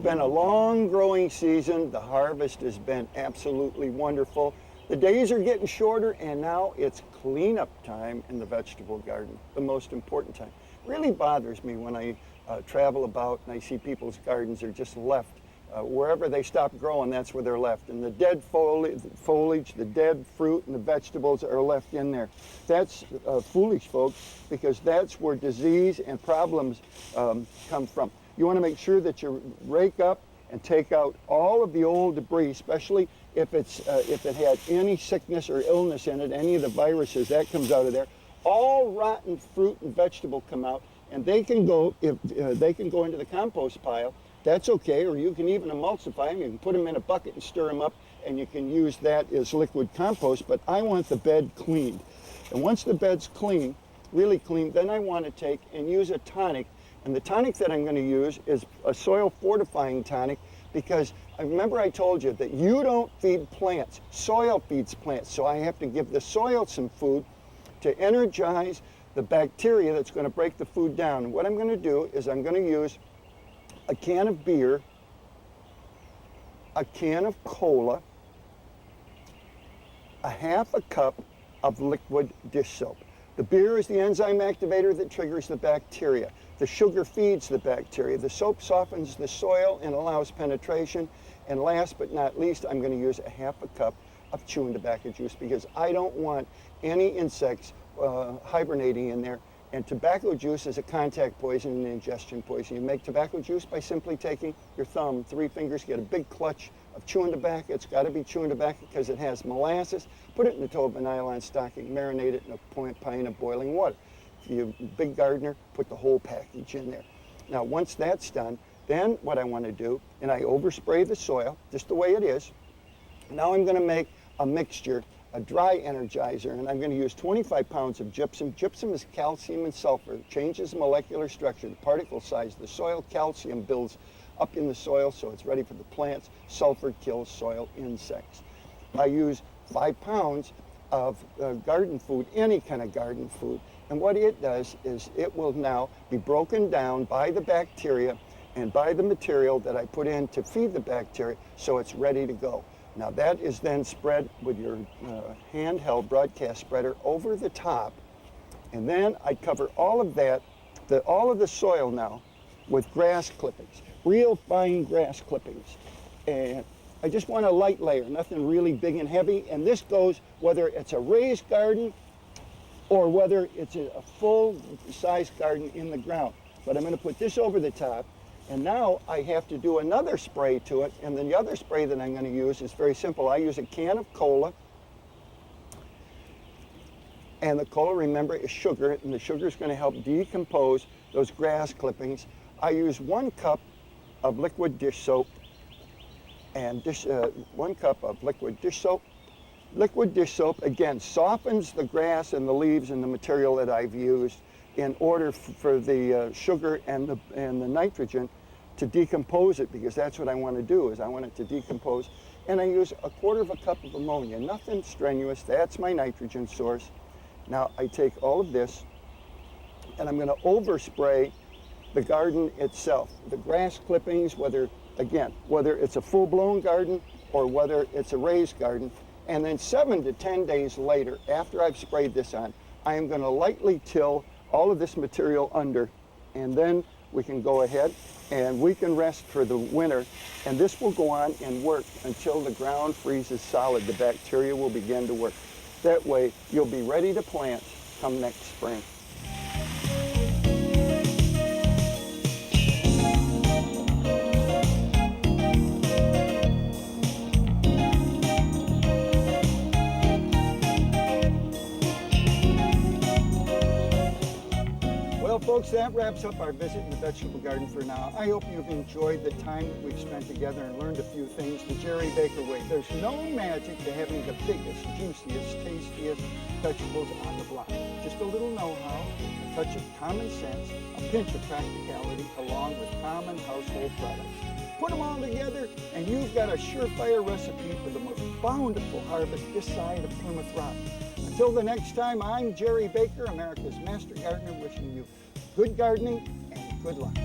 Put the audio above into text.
been a long growing season. The harvest has been absolutely wonderful. The days are getting shorter, and now it's cleanup time in the vegetable garden, the most important time. It really bothers me when I travel about and I see people's gardens are just left. Wherever they stop growing, that's where they're left. And the dead foliage, the dead fruit, and the vegetables are left in there. That's foolish, folks, because that's where disease and problems come from. You want to make sure that you rake up and take out all of the old debris, especially if it had any sickness or illness in it, any of the viruses, that comes out of there. All rotten fruit and vegetable come out, and they can go they can go into the compost pile. That's okay, or you can even emulsify them. You can put them in a bucket and stir them up, and you can use that as liquid compost. But I want the bed cleaned, and once the bed's clean, really clean, then I want to take and use a tonic. And the tonic that I'm going to use is a soil fortifying tonic, because I remember I told you that you don't feed plants, soil feeds plants. So I have to give the soil some food to energize the bacteria that's going to break the food down. And what I'm going to do is I'm going to use a can of beer, a can of cola, a half a cup of liquid dish soap. The beer is the enzyme activator that triggers the bacteria. The sugar feeds the bacteria. The soap softens the soil and allows penetration. And last but not least, I'm going to use a half a cup of chewing tobacco juice, because I don't want any insects hibernating in there. And tobacco juice is a contact poison and ingestion poison. You make tobacco juice by simply taking your thumb, 3 fingers, get a big clutch of chewing tobacco. It's got to be chewing tobacco because it has molasses. Put it in a toe of a nylon stocking, marinate it in a pint of boiling water. If you're a big gardener, put the whole package in there. Now, once that's done, then what I want to do, and I overspray the soil just the way it is. Now I'm going to make a mixture, a dry energizer, and I'm going to use 25 pounds of gypsum. Gypsum is calcium and sulfur. It changes molecular structure, the particle size of the soil. Calcium builds up in the soil, so it's ready for the plants. Sulfur kills soil insects. I use 5 pounds of garden food, any kind of garden food. And what it does is it will now be broken down by the bacteria and by the material that I put in to feed the bacteria, so it's ready to go. Now that is then spread with your handheld broadcast spreader over the top, and then I cover all of that, all of the soil now, with grass clippings, real fine grass clippings. And I just want a light layer, nothing really big and heavy. And this goes whether it's a raised garden or whether it's a full-size garden in the ground. But I'm going to put this over the top. And now I have to do another spray to it, and then the other spray that I'm going to use is very simple. I use a can of cola, and the cola, remember, is sugar, and the sugar is going to help decompose those grass clippings. I use 1 cup of liquid dish soap, and 1 cup of liquid dish soap. Liquid dish soap, again, softens the grass and the leaves and the material that I've used in order for the sugar and the nitrogen to decompose it, because that's what I want to do, is I want it to decompose. And I use 1/4 cup of ammonia, nothing strenuous. That's my nitrogen source. Now I take all of this and I'm going to overspray the garden itself. The grass clippings, whether it's a full-blown garden or whether it's a raised garden. And then 7 to 10 days later, after I've sprayed this on, I am going to lightly till all of this material under, and then we can go ahead and we can rest for the winter, and this will go on and work until the ground freezes solid. The bacteria will begin to work. That way you'll be ready to plant come next spring. Well, folks, that wraps up our visit in the vegetable garden for now. I hope you've enjoyed the time that we've spent together and learned a few things the Jerry Baker way. There's no magic to having the biggest, juiciest, tastiest vegetables on the block. Just a little know-how, a touch of common sense, a pinch of practicality, along with common household products. Put them all together, and you've got a surefire recipe for the most bountiful harvest this side of Plymouth Rock. Until the next time, I'm Jerry Baker, America's Master Gardener, wishing you good gardening and good luck.